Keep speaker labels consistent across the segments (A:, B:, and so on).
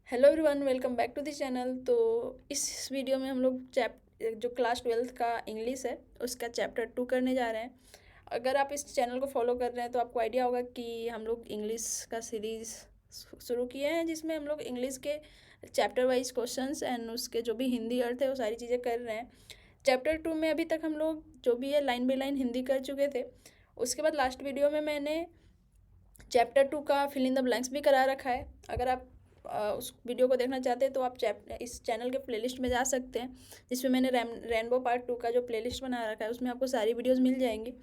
A: Hello everyone, welcome back to the channel. तो इस video में हम लोग जो क्लास 12th का इंग्लिश है उसका चैप्टर 2 करने जा रहे हैं। अगर आप इस चैनल को फॉलो कर रहे हैं तो आपको आइडिया होगा कि हम लोग इंग्लिश का सीरीज़ शुरू किए हैं, जिसमें हम लोग इंग्लिश के चैप्टर वाइज क्वेश्चंस एंड उसके जो भी हिंदी अर्थ है वो सारी चीज़ें कर रहे हैं। चैप्टर 2 में अभी तक हम लोग जो भी है लाइन बाई लाइन हिंदी कर चुके थे। उसके बाद लास्ट वीडियो में मैंने चैप्टर 2 का फिल इन द ब्लैंक्स भी करा रखा है। अगर आप उस वीडियो को देखना चाहते हैं तो आप इस चैनल के प्लेलिस्ट में जा सकते हैं, जिसमें मैंने रेनबो पार्ट 2 का जो प्लेलिस्ट बना रखा है उसमें आपको सारी वीडियोस मिल जाएंगी।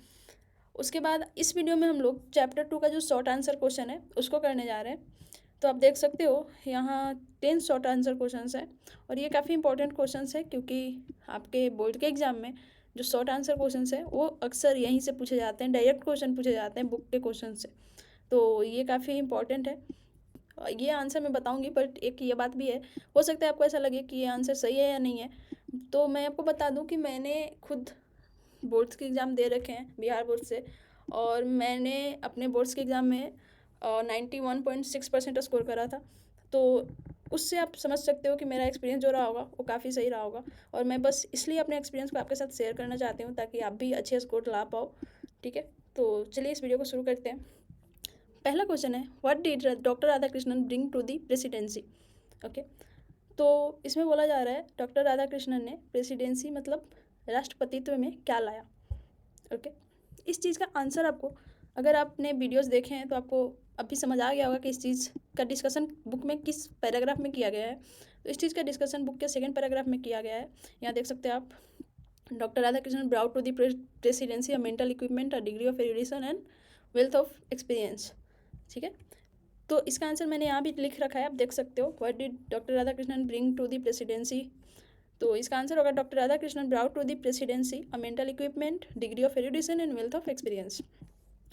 A: उसके बाद इस वीडियो में हम लोग चैप्टर 2 का जो शॉर्ट आंसर क्वेश्चन है उसको करने जा रहे हैं। तो आप देख सकते हो यहाँ 10 शॉर्ट आंसर क्वेश्चन है और ये काफ़ी इंपॉर्टेंट क्वेश्चन है, क्योंकि आपके बोर्ड के एग्जाम में जो शॉर्ट आंसर क्वेश्चन है वो अक्सर यहीं से पूछे जाते हैं, डायरेक्ट क्वेश्चन पूछे जाते हैं बुक के क्वेश्चन से। तो ये काफ़ी इंपॉर्टेंट है। ये आंसर मैं बताऊंगी, बट एक ये बात भी है, हो सकता है आपको ऐसा लगे कि ये आंसर सही है या नहीं है। तो मैं आपको बता दूं कि मैंने खुद बोर्ड्स के एग्ज़ाम दे रखे हैं बिहार बोर्ड से, और मैंने अपने बोर्ड्स के एग्ज़ाम में 91.6% स्कोर करा था। तो उससे आप समझ सकते हो कि मेरा एक्सपीरियंस जो रहा होगा वो काफ़ी सही रहा होगा, और मैं बस इसलिए अपने एक्सपीरियंस को आपके साथ शेयर करना चाहती हूँ ताकि आप भी अच्छे स्कोर ला पाओ। ठीक है, तो चलिए इस वीडियो को शुरू करते हैं। पहला क्वेश्चन है, what did doctor Radhakrishnan bring to the presidency. Okay, तो इसमें बोला जा रहा है डॉक्टर राधाकृष्णन ने प्रेसिडेंसी मतलब राष्ट्रपतित्व में क्या लाया। ओके, इस चीज़ का आंसर आपको, अगर आपने वीडियोस देखे हैं तो आपको अभी समझ आ गया होगा कि इस चीज़ का डिस्कशन बुक में किस पैराग्राफ में किया गया है। तो इस चीज़ का डिस्कशन बुक के सेकेंड पैराग्राफ में किया गया है। यहाँ देख सकते हैं आप, doctor Radhakrishnan brought to the presidency a mental equipment, a degree of education and wealth of experience. ठीक है, तो इसका आंसर मैंने यहाँ भी लिख रखा है, आप देख सकते हो, what did doctor Radhakrishnan bring to the presidency. तो इसका आंसर होगा doctor Radhakrishnan brought to the presidency a mental equipment, degree of education and wealth of experience.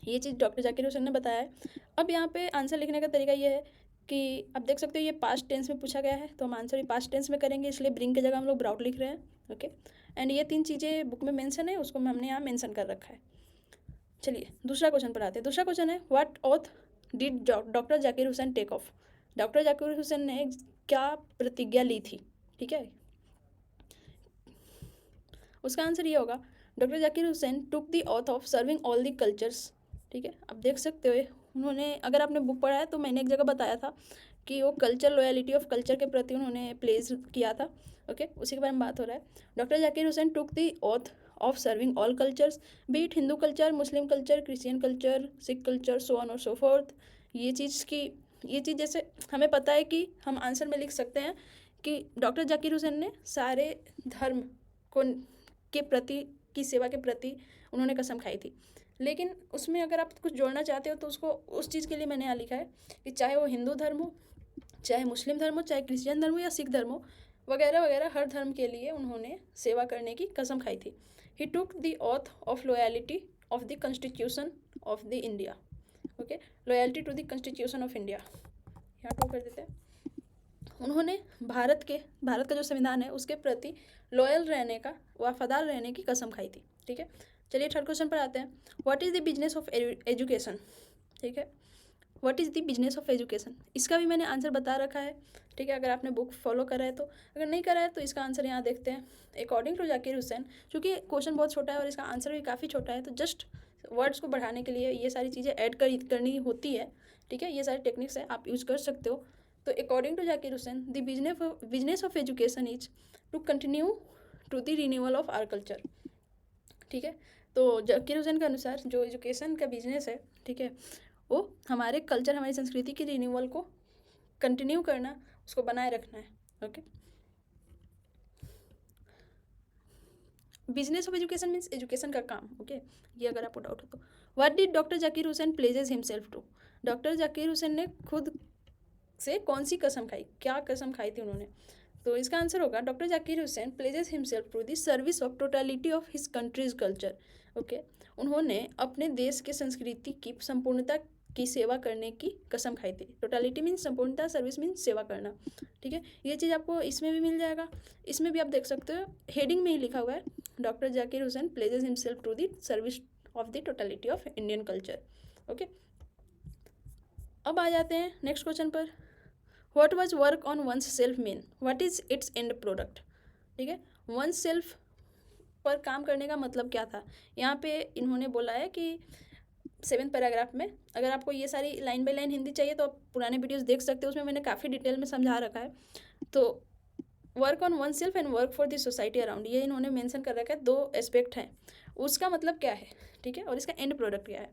A: ये चीज़ डॉक्टर जाकिर हुसैन ने बताया है। अब यहाँ पे आंसर लिखने का तरीका ये है कि आप देख सकते हो ये पास्ट टेंस में पूछा गया है, तो हम आंसर भी पास्ट टेंस में करेंगे, इसलिए ब्रिंग की जगह हम लोग ब्राउट लिख रहे हैं। ओके, एंड ये 3 चीज़ें बुक में मेंशन है, उसको हमने यहाँ मेंशन कर रखा है। चलिए दूसरा क्वेश्चन पर आते हैं। दूसरा क्वेश्चन है, what oath did doctor Zakir Hussain take off. Doctor Zakir Hussain ने क्या प्रतिज्ञा ली थी। ठीक है, उसका आंसर ये होगा, doctor Zakir Hussain took the oath of serving all the cultures. ठीक है, आप देख सकते हो उन्होंने, अगर आपने बुक पढ़ा है तो मैंने एक जगह बताया था कि वो कल्चर, लॉयलिटी ऑफ कल्चर के प्रति उन्होंने प्लेस किया था। ओके, उसी के बारे में बात हो रहा है। Doctor Zakir Hussain took the oath of serving all cultures, B it Hindu culture, Muslim culture, Christian culture, Sikh culture, so on और सो फोर्थ। ये चीज़ जैसे हमें पता है कि हम आंसर में लिख सकते हैं कि डॉक्टर जाकिर हुसैन ने सारे धर्म को के प्रति की सेवा के प्रति उन्होंने कसम खाई थी। लेकिन उसमें अगर आप कुछ जोड़ना चाहते हो तो उसको, उस चीज़ के लिए मैंने यहाँ लिखा है कि चाहे वो हिंदू धर्म हो, चाहे मुस्लिम धर्म हो, चाहे क्रिश्चियन धर्म हो या सिख धर्म हो, वगैरह वगैरह, हर धर्म के लिए उन्होंने सेवा करने की कसम खाई थी। He took the oath of loyalty of the constitution of the India. Okay, loyalty to the constitution of India, यहाँ टू कर देते हैं। उन्होंने भारत का जो संविधान है उसके प्रति लॉयल रहने का, वफादार रहने की कसम खाई थी। ठीक है, चलिए थर्ड क्वेश्चन पर आते हैं। What is the business of education. ठीक है, what is the business of education, इसका भी मैंने आंसर बता रखा है। ठीक है, अगर आपने बुक फॉलो करा है तो, अगर नहीं करा है तो इसका आंसर यहाँ देखते हैं। अकॉर्डिंग टू जाकिर हुसैन, चूँकि क्वेश्चन बहुत छोटा है और इसका आंसर भी काफ़ी छोटा है, तो जस्ट वर्ड्स को बढ़ाने के लिए ये सारी चीज़ें ऐड करनी होती है। ठीक है, ये सारे टेक्निक्स है, आप यूज़ कर सकते हो। तो according to Zakir Hussain, the business of education is to continue to the renewal of our culture. ठीक है, तो जाकिर हुसैन के अनुसार जो एजुकेशन का बिजनेस है, ठीक है, वो हमारे कल्चर, हमारी संस्कृति की रिन्यूअल को कंटिन्यू करना, उसको बनाए रखना है। Okay, business of education means education का काम। ओके, ये अगर आपको डाउट हो तो। What did doctor Zakir Hussain pledges himself to. Doctor Zakir Hussain ने खुद से कौन सी कसम खाई, क्या कसम खाई थी उन्होंने। तो इसका आंसर होगा, doctor Zakir Hussain pledges himself to the service of totality of his country's culture. Okay, उन्होंने अपने देश के संस्कृति की संपूर्णता की सेवा करने की कसम खाई थी। टोटलिटी मीन्स संपूर्णता, सर्विस मीन्स सेवा करना। ठीक है, ये चीज़ आपको इसमें भी मिल जाएगा, इसमें भी आप देख सकते हो, हेडिंग में ही लिखा हुआ है, doctor Zakir Hussain pledges himself to the service of the totality of Indian culture. Okay, अब आ जाते हैं नेक्स्ट क्वेश्चन पर। What was work on one's self mean, what is its end product, ठीक है। वन सेल्फ पर काम करने का मतलब क्या था, यहाँ पे इन्होंने बोला है कि 7th पैराग्राफ में, अगर आपको ये सारी लाइन बाय लाइन हिंदी चाहिए तो आप पुराने वीडियोस देख सकते हो, उसमें मैंने काफ़ी डिटेल में समझा रखा है। तो work on one self and work for the society around, ये इन्होंने मेंशन कर रखा है, 2 एस्पेक्ट हैं, उसका मतलब क्या है, ठीक है, और इसका एंड प्रोडक्ट क्या है।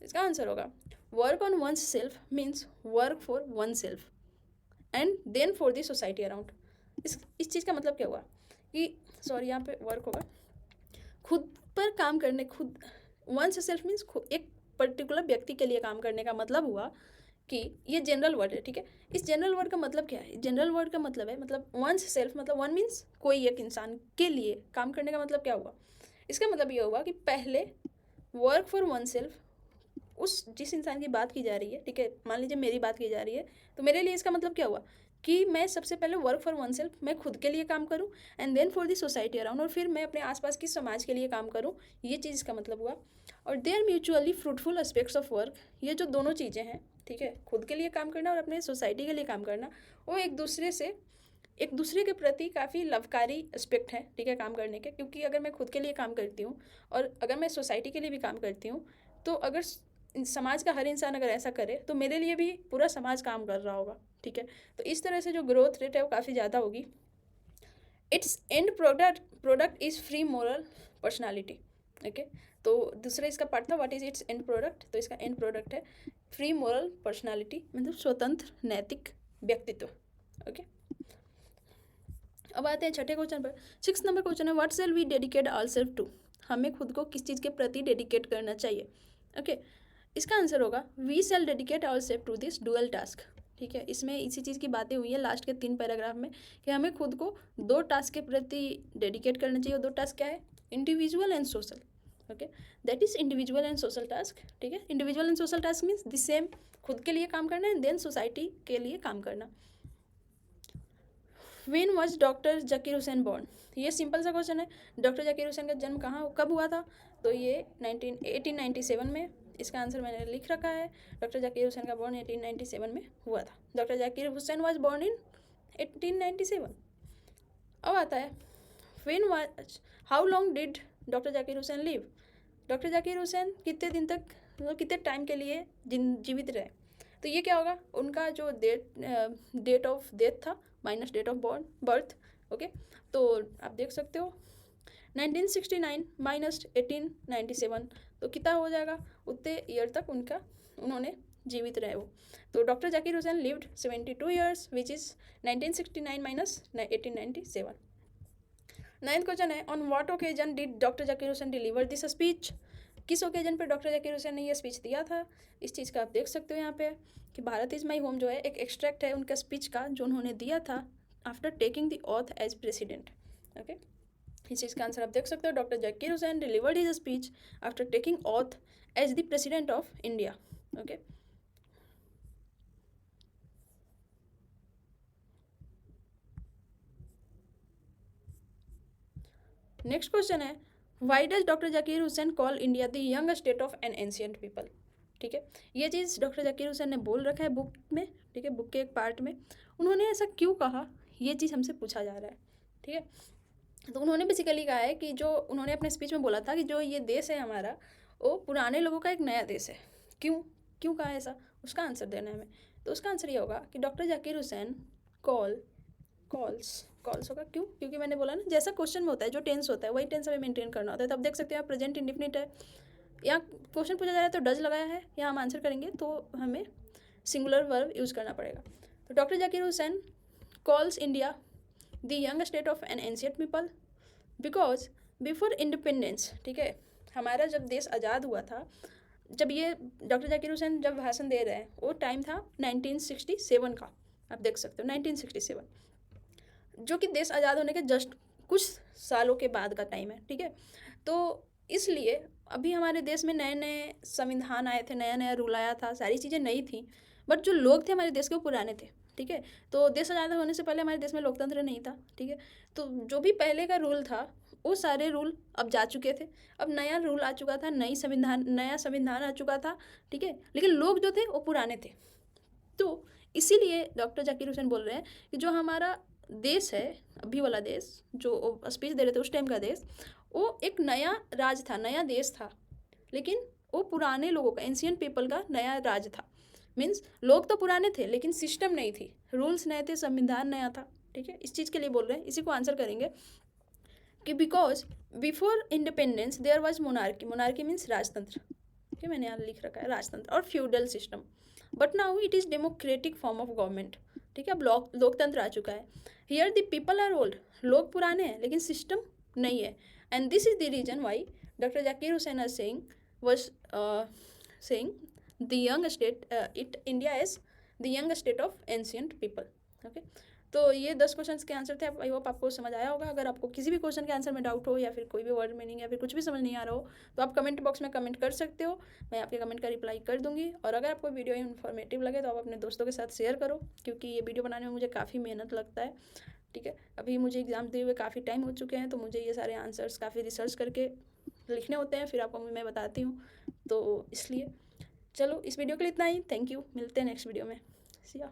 A: इसका आंसर होगा work on one self means work for one self and then for the society around. इस चीज़ का मतलब क्या हुआ कि, सॉरी यहाँ पे वर्क होगा, खुद पर काम करने, खुद वन से सेल्फ मीन्स एक पर्टिकुलर व्यक्ति के लिए काम करने का मतलब हुआ कि ये जनरल वर्ड है, ठीक है। इस जनरल वर्ड का मतलब क्या है, जनरल वर्ड का मतलब है, मतलब वन से सेल्फ मतलब वन मीन्स कोई एक इंसान के लिए काम करने का मतलब क्या हुआ, इसका मतलब ये होगा कि पहले वर्क फॉर वन सेल्फ, उस जिस इंसान की बात की जा रही है, ठीक है, मान लीजिए मेरी बात की जा रही है, तो मेरे लिए इसका मतलब क्या हुआ कि मैं सबसे पहले वर्क फॉर वन सेल्फ, मैं खुद के लिए काम करूं, and then for the society around, और फिर मैं अपने आसपास की समाज के लिए काम करूं, ये चीज़ इसका मतलब हुआ। और they are mutually fruitful aspects of work, ये जो दोनों चीज़ें हैं, ठीक है, खुद के लिए काम करना और अपने सोसाइटी के लिए काम करना, वो एक दूसरे के प्रति काफ़ी लाभकारी एस्पेक्ट हैं, ठीक है, काम करने के। क्योंकि अगर मैं खुद के लिए काम करती हूँ और अगर मैं सोसाइटी के लिए भी काम करती हूँ, तो अगर समाज का हर इंसान अगर ऐसा करे तो मेरे लिए भी पूरा समाज काम कर रहा होगा, ठीक है। तो इस तरह से जो ग्रोथ रेट है वो काफ़ी ज़्यादा होगी। It's end product is free moral personality, okay. तो दूसरा इसका पार्ट था what is its end product, तो इसका एंड प्रोडक्ट है फ्री मोरल पर्सनालिटी, मतलब स्वतंत्र नैतिक व्यक्तित्व, ओके। अब आते हैं छठे क्वेश्चन पर। 6 नंबर क्वेश्चन है what shall we dedicate ourself to, हमें खुद को किस चीज़ के प्रति डेडिकेट करना चाहिए, ओके। इसका आंसर होगा we shall dedicate ourself to this dual task, ठीक है। इसमें इसी चीज़ की बातें हुई है लास्ट के 3 पैराग्राफ में कि हमें खुद को 2 टास्क के प्रति डेडिकेट करना चाहिए। 2 टास्क क्या है, individual and social, okay, that is individual and social task, ठीक है। Individual and social task means the same, खुद के लिए काम करना है, देन सोसाइटी के लिए काम करना। When was doctor Zakir Hussain born, ये सिंपल सा क्वेश्चन है, डॉक्टर जाकिर हुसैन का जन्म कहाँ कब हुआ था, तो ये 1897 में, इसका आंसर मैंने लिख रखा है। डॉक्टर जाकिर हुसैन का बॉर्न 1897 में हुआ था। Doctor Zakir Hussain was born in 1897। अब आता है when was, how long did doctor Zakir Hussain live, doctor Zakir Hussain कितने दिन तक, मतलब कितने टाइम के लिए जीवित रहे, तो ये क्या होगा, उनका जो डेट ऑफ डेथ था minus date of birth, okay. तो आप देख सकते हो 1969 माइनस 1897, तो कितना हो जाएगा, उतने ईयर तक उन्होंने जीवित रहे वो। तो doctor Zakir Hussain lived 72 years which is 1969 minus 1897। 9th question है on what occasion did doctor Zakir Hussain deliver this speech, किस ओकेजन पर डॉक्टर जाकिर हुसैन ने ये स्पीच दिया था। इस चीज़ का आप देख सकते हो यहाँ पे कि भारत इज़ माई होम जो है एक एक्सट्रैक्ट है उनका स्पीच का जो उन्होंने दिया था after taking the oath as president, okay. इस चीज़ का आंसर आप देख सकते हो, doctor Zakir Hussain delivered his speech after taking oath as the president of India, okay. Next question है why does doctor Zakir Hussain call India the young state of an ancient people, ठीक है। ये चीज़ डॉक्टर जाकिर हुसैन ने बोल रखा है बुक में, ठीक है, बुक के एक पार्ट में। उन्होंने ऐसा क्यों कहा, ये चीज़ हमसे पूछा जा रहा है, ठीक है। तो उन्होंने बेसिकली कहा है कि जो उन्होंने अपने स्पीच में बोला था कि जो ये देश है हमारा वो पुराने लोगों का एक नया देश है। क्यों क्यों कहा ऐसा, उसका आंसर देना है हमें। तो उसका आंसर ये होगा कि डॉक्टर जाकिर हुसैन कॉल्स होगा, क्यों, क्योंकि मैंने बोला ना जैसा क्वेश्चन में होता है जो टेंस होता है वही टेंस हमें मेंटेन करना होता है। तो आप देख सकते हैं प्रेजेंट इंडेफिनिट है, यहाँ क्वेश्चन पूछा जा रहा है तो डज लगाया है, यहाँ हम आंसर करेंगे तो हमें सिंगुलर वर्ब यूज़ करना पड़ेगा। तो doctor Zakir Hussain calls India the young state of N ancient people because before independence, ठीक है, हमारा जब देश आज़ाद हुआ था, जब ये डॉक्टर जाकिर हुसैन जब भाषण दे रहे हैं वो टाइम था 1967 का, आप देख सकते हो 1967, जो कि देश आज़ाद होने के जस्ट कुछ सालों के बाद का टाइम है, ठीक है। तो इसलिए अभी हमारे देश में नए नए संविधान आए थे, नया नया रूल आया था, सारी चीज़ें नई थी, बट जो लोग थे हमारे देश के वो पुराने थे, ठीक है। तो देश आज़ाद होने से पहले हमारे देश में लोकतंत्र नहीं था, ठीक है। तो जो भी पहले का रूल था वो सारे रूल अब जा चुके थे, अब नया रूल आ चुका था, नया संविधान आ चुका था, ठीक है, लेकिन लोग जो थे वो पुराने थे। तो इसीलिए डॉक्टर जाकिर हुसैन बोल रहे हैं कि जो हमारा देश है, अभी वाला देश, जो स्पीच दे रहे थे उस टाइम का देश, वो एक नया राज था, नया देश था, लेकिन वो पुराने लोगों का, एंशियंट पीपल का नया राज था। मीन्स लोग तो पुराने थे लेकिन सिस्टम नहीं थी, रूल्स नए थे, संविधान नया था। ठीक है, इस चीज़ के लिए बोल रहे हैं, इसी को आंसर करेंगे कि because before independence there was monarchy, monarchy means राजतंत्र, ठीक है, मैंने यहाँ लिख रखा है राजतंत्र, और feudal system, but now it is democratic form of government. ठीक है, अब लोकतंत्र आ चुका है। Here the people are old, लोग पुराने हैं लेकिन सिस्टम नहीं है। And this is the reason why doctor Zakir Hussain are saying was saying the young state India is the young state of ancient people. Okay, तो ये 10 क्वेश्चंस के आंसर थे। आई होप आपको समझ आया होगा। अगर आपको किसी भी क्वेश्चन के आंसर में डाउट हो या फिर कोई भी वर्ड मीनिंग या फिर कुछ भी समझ नहीं आ रहा हो तो आप कमेंट बॉक्स में कमेंट कर सकते हो, मैं आपके कमेंट का रिप्लाई कर दूंगी। और अगर आपको वीडियो इन्फॉर्मेटिव लगे तो आप अपने दोस्तों के साथ शेयर करो, क्योंकि ये वीडियो बनाने में मुझे काफ़ी मेहनत लगता है। ठीक है, अभी मुझे एग्ज़ाम दिए हुए काफ़ी टाइम हो चुके हैं, तो मुझे ये सारे आंसर्स काफ़ी रिसर्च करके लिखने होते हैं, फिर आपको मैं बताती हूँ, तो इसलिए चलो इस वीडियो के लिए इतना ही। थैंक यू, मिलते हैं नेक्स्ट वीडियो में। सी या।